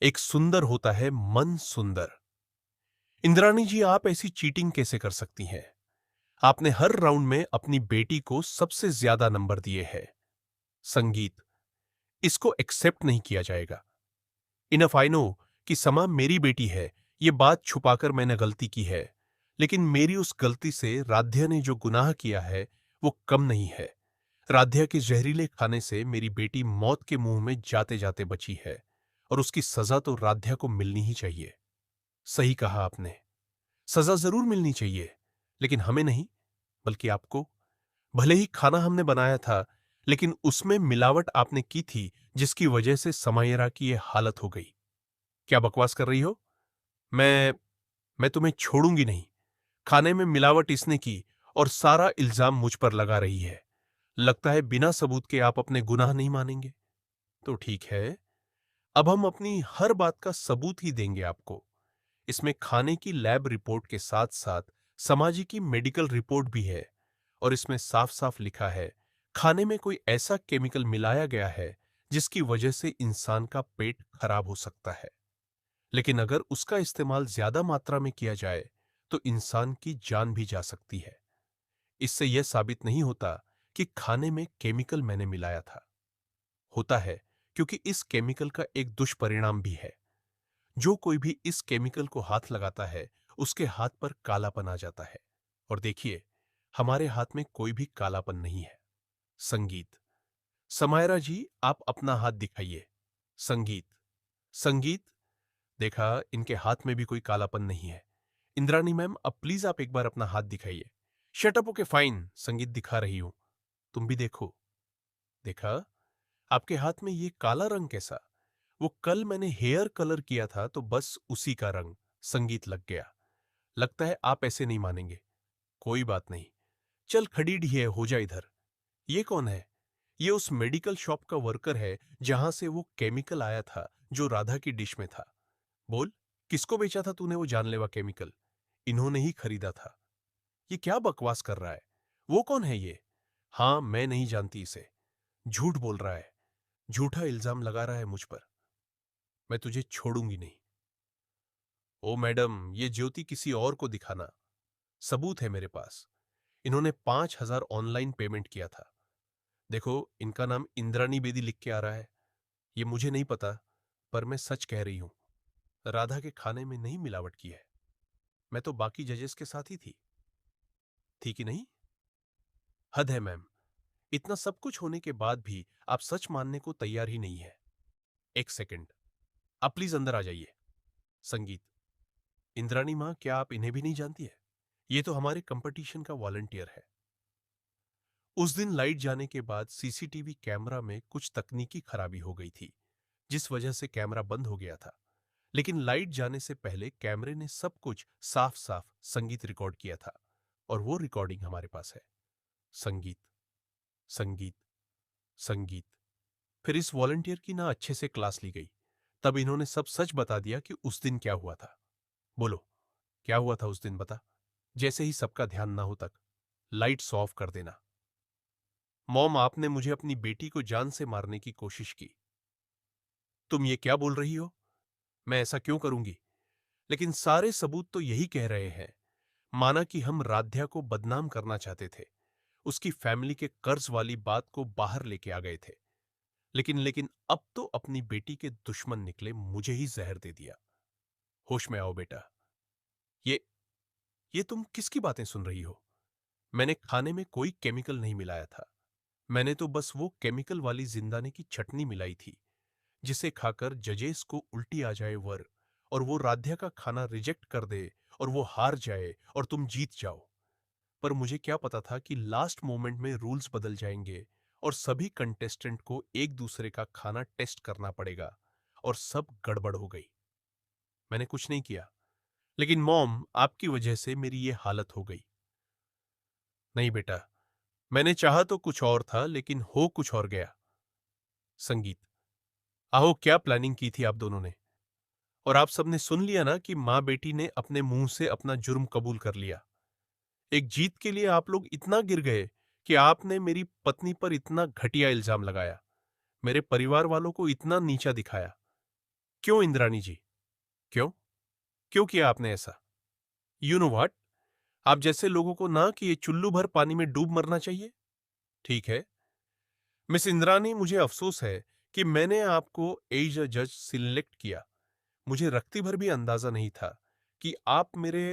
एक सुंदर होता है मन सुंदर। इंद्राणी जी, आप ऐसी चीटिंग कैसे कर सकती हैं? आपने हर राउंड में अपनी बेटी को सबसे ज्यादा नंबर दिए हैं। संगीत, इसको एक्सेप्ट नहीं किया जाएगा। इनफ आई नो कि समा मेरी बेटी है। ये बात छुपाकर मैंने गलती की है, लेकिन मेरी उस गलती से राध्या ने जो गुनाह किया है वो कम नहीं है। राध्या के जहरीले खाने से मेरी बेटी मौत के मुंह में जाते जाते बची है, और उसकी सजा तो राध्या को मिलनी ही चाहिए। सही कहा आपने, सजा जरूर मिलनी चाहिए, लेकिन हमें नहीं, बल्कि आपको। भले ही खाना हमने बनाया था, लेकिन उसमें मिलावट आपने की थी, जिसकी वजह से समायरा की यह हालत हो गई। क्या बकवास कर रही हो? मैं मैं तुम्हें छोड़ूंगी नहीं। खाने में मिलावट इसने की, और सारा इल्जाम मुझ पर लगा रही है। लगता है बिना सबूत के आप अपने गुनाह नहीं मानेंगे। तो ठीक है, अब हम अपनी हर बात का सबूत ही देंगे आपको। इसमें खाने की लैब रिपोर्ट के साथ साथ समाजी की मेडिकल रिपोर्ट भी है, और इसमें साफ साफ लिखा है खाने में कोई ऐसा केमिकल मिलाया गया है जिसकी वजह से इंसान का पेट खराब हो सकता है। लेकिन अगर उसका इस्तेमाल ज्यादा मात्रा में किया जाए तो इंसान की जान भी जा सकती है। इससे यह साबित नहीं होता कि खाने में केमिकल मैंने मिलाया था। होता है क्योंकि इस केमिकल का एक दुष्परिणाम भी है। जो कोई भी इस केमिकल को हाथ लगाता है उसके हाथ पर कालापन आ जाता है। और देखिए, हमारे हाथ में कोई भी कालापन नहीं है। संगीत, समायरा जी, आप अपना हाथ दिखाइए। संगीत, संगीत, देखा, इनके हाथ में भी कोई कालापन नहीं है। इंद्राणी मैम, अब प्लीज आप एक बार अपना हाथ दिखाइए। शटअप, ओके फाइन, संगीत दिखा रही हूं। तुम भी देखो। देखा, आपके हाथ में ये काला रंग कैसा? वो कल मैंने हेयर कलर किया था तो बस उसी का रंग। संगीत, लग गया। लगता है आप ऐसे नहीं मानेंगे। कोई बात नहीं, चल खड़ी है, हो जा इधर। ये कौन है? ये उस मेडिकल शॉप का वर्कर है जहां से वो केमिकल आया था जो राधा की डिश में था। बोल, किसको बेचा था तूने वो जानलेवा केमिकल? इन्होंने ही खरीदा था। ये क्या बकवास कर रहा है? वो कौन है ये? हाँ, मैं नहीं जानती इसे। झूठ बोल रहा है, झूठा इल्जाम लगा रहा है मुझ पर। मैं तुझे छोड़ूंगी नहीं। ओ मैडम, ये ज्योति किसी और को दिखाना। सबूत है मेरे पास। इन्होंने 5,000 ऑनलाइन पेमेंट किया था। देखो, इनका नाम इंद्राणी बेदी लिख के आ रहा है। ये मुझे नहीं पता, पर मैं सच कह रही हूं। राधा के खाने में नहीं मिलावट की है। मैं तो बाकी जजेस के साथ ही थी कि नहीं? हद है मैम। इतना सब कुछ होने के बाद भी आप सच मानने को तैयार ही नहीं है। एक सेकंड, आप प्लीज अंदर आ जाइए। संगीत, इंद्राणी माँ, क्या आप इन्हें भी नहीं जानती है? ये तो हमारे कंपटीशन का वॉलंटियर है। उस दिन लाइट जाने के बाद सीसीटीवी कैमरा में कुछ तकनीकी खराबी हो गई थी, जिस वजह से कैमरा बंद हो गया था। लेकिन लाइट जाने से पहले कैमरे ने सब कुछ साफ साफ संगीत रिकॉर्ड किया था, और वो रिकॉर्डिंग हमारे पास है। संगीत, संगीत, संगीत। फिर इस वॉलंटियर की ना अच्छे से क्लास ली गई। तब इन्होंने सब सच बता दिया कि उस दिन क्या हुआ था। बोलो, क्या हुआ था उस दिन, बता। जैसे ही सबका ध्यान ना हो तक लाइट्स ऑफ कर देना। मॉम, आपने मुझे अपनी बेटी को जान से मारने की कोशिश की। तुम ये क्या बोल रही हो? मैं ऐसा क्यों करूंगी? लेकिन सारे सबूत तो यही कह रहे हैं। माना कि हम राध्या को बदनाम करना चाहते थे, उसकी फैमिली के कर्ज वाली बात को बाहर लेके आ गए थे। लेकिन अब तो अपनी बेटी के दुश्मन निकले, मुझे ही जहर दे दिया। होश में आओ बेटा। ये ये तुम किसकी बातें सुन रही हो? मैंने खाने में कोई केमिकल नहीं मिलाया था। मैंने तो बस वो केमिकल वाली जिंदाने की चटनी मिलाई थी, जिसे खाकर जजेस को उल्टी आ जाए और वो राध्या का खाना रिजेक्ट कर दे, और वो हार जाए और तुम जीत जाओ। पर मुझे क्या पता था कि लास्ट मोमेंट में रूल्स बदल जाएंगे, और सभी कंटेस्टेंट को एक दूसरे का खाना टेस्ट करना पड़ेगा, और सब गड़बड़ हो गई। मैंने कुछ नहीं किया, लेकिन मॉम, आपकी वजह से मेरी ये हालत हो गई। नहीं बेटा, मैंने चाहा तो कुछ और था, लेकिन हो कुछ और गया। संगीत, आहो, क्या प्लानिंग की थी आप दोनों ने? और आप सबने सुन लिया ना कि माँ बेटी ने अपने मुंह से अपना जुर्म कबूल कर लिया। एक जीत के लिए आप लोग इतना गिर गए कि आपने मेरी पत्नी पर इतना घटिया इल्जाम लगाया, मेरे परिवार वालों को इतना नीचा दिखाया। क्यों इंद्राणी जी? क्यों? क्यों किया आपने ऐसा? You know what? आप जैसे लोगों को ना कि ये चुल्लू भर पानी में डूब मरना चाहिए? ठीक है। मिस इंद्राणी, मुझे अफ़सोस है कि मैंने आपको एज अ जज सिलेक्ट किया। मुझे रत्ती भर भी अंदाज़ा नहीं था कि आप मेरे